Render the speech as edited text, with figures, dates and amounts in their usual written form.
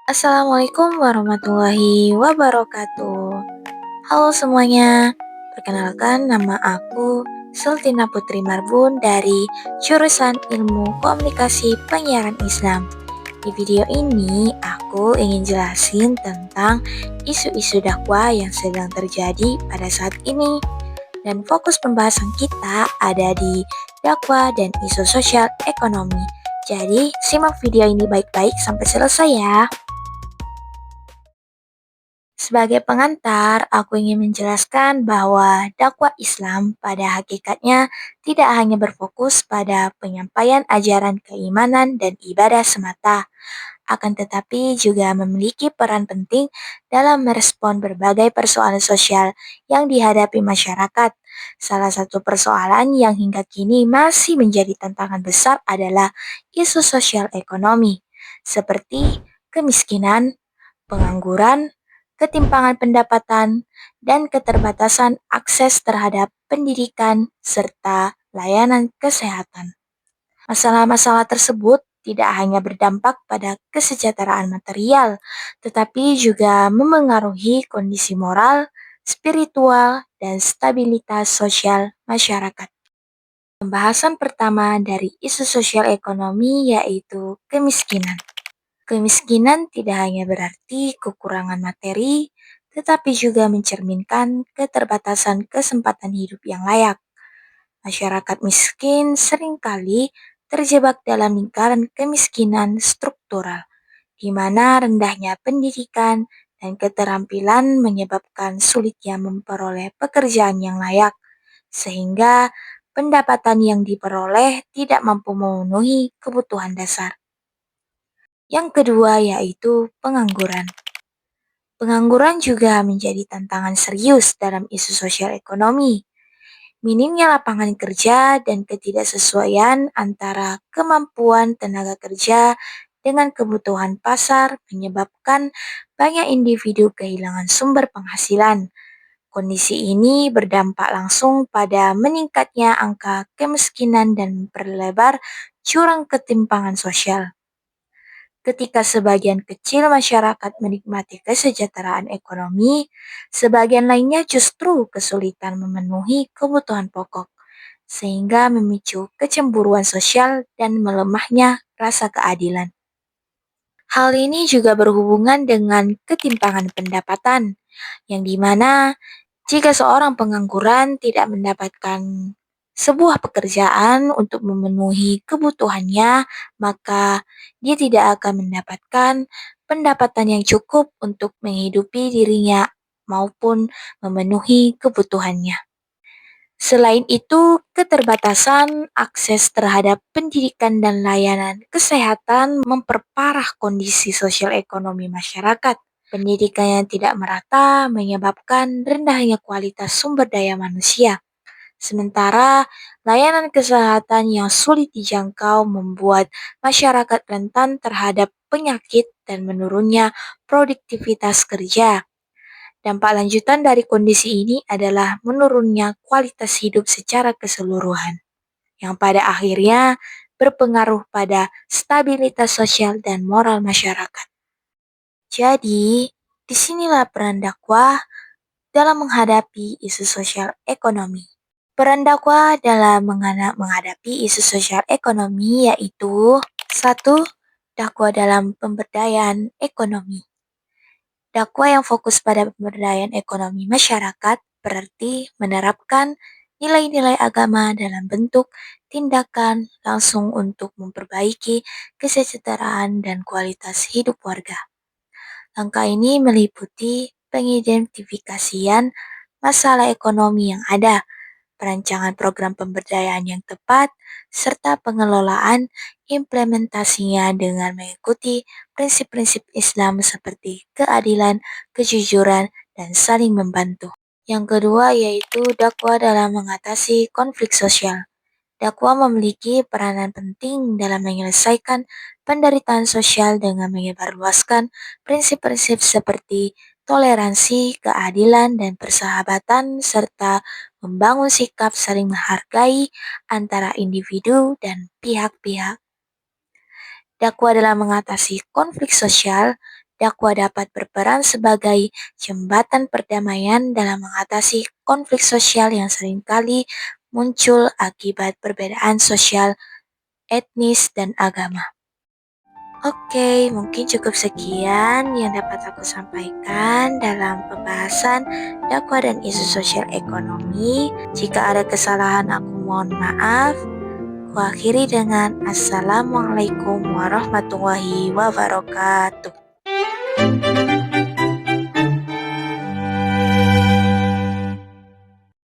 Assalamualaikum warahmatullahi wabarakatuh. Halo semuanya, perkenalkan nama aku Sultina Putri Marbun dari jurusan Ilmu Komunikasi Penyiaran Islam. Di video ini aku ingin jelasin tentang isu-isu dakwah yang sedang terjadi pada saat ini. Dan fokus pembahasan kita ada di dakwah dan isu sosial ekonomi. Jadi, simak video ini baik-baik sampai selesai ya. Sebagai pengantar, aku ingin menjelaskan bahwa dakwah Islam pada hakikatnya tidak hanya berfokus pada penyampaian ajaran keimanan dan ibadah semata, akan tetapi juga memiliki peran penting dalam merespon berbagai persoalan sosial yang dihadapi masyarakat. Salah satu persoalan yang hingga kini masih menjadi tantangan besar adalah isu sosial ekonomi, seperti kemiskinan, pengangguran, ketimpangan pendapatan, dan keterbatasan akses terhadap pendidikan serta layanan kesehatan. Masalah-masalah tersebut tidak hanya berdampak pada kesejahteraan material, tetapi juga memengaruhi kondisi moral, spiritual, dan stabilitas sosial masyarakat. Pembahasan pertama dari isu sosial ekonomi yaitu kemiskinan. Kemiskinan tidak hanya berarti kekurangan materi, tetapi juga mencerminkan keterbatasan kesempatan hidup yang layak. Masyarakat miskin seringkali terjebak dalam lingkaran kemiskinan struktural, di mana rendahnya pendidikan dan keterampilan menyebabkan sulitnya memperoleh pekerjaan yang layak, sehingga pendapatan yang diperoleh tidak mampu memenuhi kebutuhan dasar. Yang kedua yaitu pengangguran. Pengangguran juga menjadi tantangan serius dalam isu sosial ekonomi. Minimnya lapangan kerja dan ketidaksesuaian antara kemampuan tenaga kerja dengan kebutuhan pasar menyebabkan banyak individu kehilangan sumber penghasilan. Kondisi ini berdampak langsung pada meningkatnya angka kemiskinan dan memperlebar jurang ketimpangan sosial. Ketika sebagian kecil masyarakat menikmati kesejahteraan ekonomi, sebagian lainnya justru kesulitan memenuhi kebutuhan pokok, sehingga memicu kecemburuan sosial dan melemahnya rasa keadilan. Hal ini juga berhubungan dengan ketimpangan pendapatan, yang dimana jika seorang pengangguran tidak mendapatkan sebuah pekerjaan untuk memenuhi kebutuhannya, maka dia tidak akan mendapatkan pendapatan yang cukup untuk menghidupi dirinya maupun memenuhi kebutuhannya. Selain itu, keterbatasan akses terhadap pendidikan dan layanan kesehatan memperparah kondisi sosial ekonomi masyarakat. Pendidikan yang tidak merata menyebabkan rendahnya kualitas sumber daya manusia. Sementara layanan kesehatan yang sulit dijangkau membuat masyarakat rentan terhadap penyakit dan menurunnya produktivitas kerja. Dampak lanjutan dari kondisi ini adalah menurunnya kualitas hidup secara keseluruhan, yang pada akhirnya berpengaruh pada stabilitas sosial dan moral masyarakat. Jadi, disinilah peran dakwah dalam menghadapi isu sosial ekonomi. Peran dakwah dalam menghadapi isu sosial ekonomi yaitu satu, dakwah dalam pemberdayaan ekonomi. Dakwah yang fokus pada pemberdayaan ekonomi masyarakat berarti menerapkan nilai-nilai agama dalam bentuk tindakan langsung untuk memperbaiki kesejahteraan dan kualitas hidup warga. Langkah ini meliputi pengidentifikasian masalah ekonomi yang ada, perancangan program pemberdayaan yang tepat, serta pengelolaan implementasinya dengan mengikuti prinsip-prinsip Islam seperti keadilan, kejujuran, dan saling membantu. Yang kedua yaitu dakwah dalam mengatasi konflik sosial. Dakwah memiliki peranan penting dalam menyelesaikan penderitaan sosial dengan menyebarluaskan prinsip-prinsip seperti toleransi, keadilan, dan persahabatan, serta membangun sikap saling menghargai antara individu dan pihak-pihak. Dakwah dalam mengatasi konflik sosial dakwah dapat berperan sebagai jembatan perdamaian dalam mengatasi konflik sosial yang seringkali muncul akibat perbedaan sosial, etnis, dan agama. Oke, mungkin cukup sekian yang dapat aku sampaikan dalam pembahasan dakwah dan isu sosial ekonomi. Jika ada kesalahan, aku mohon maaf. Aku akhiri dengan Assalamualaikum warahmatullahi wabarakatuh.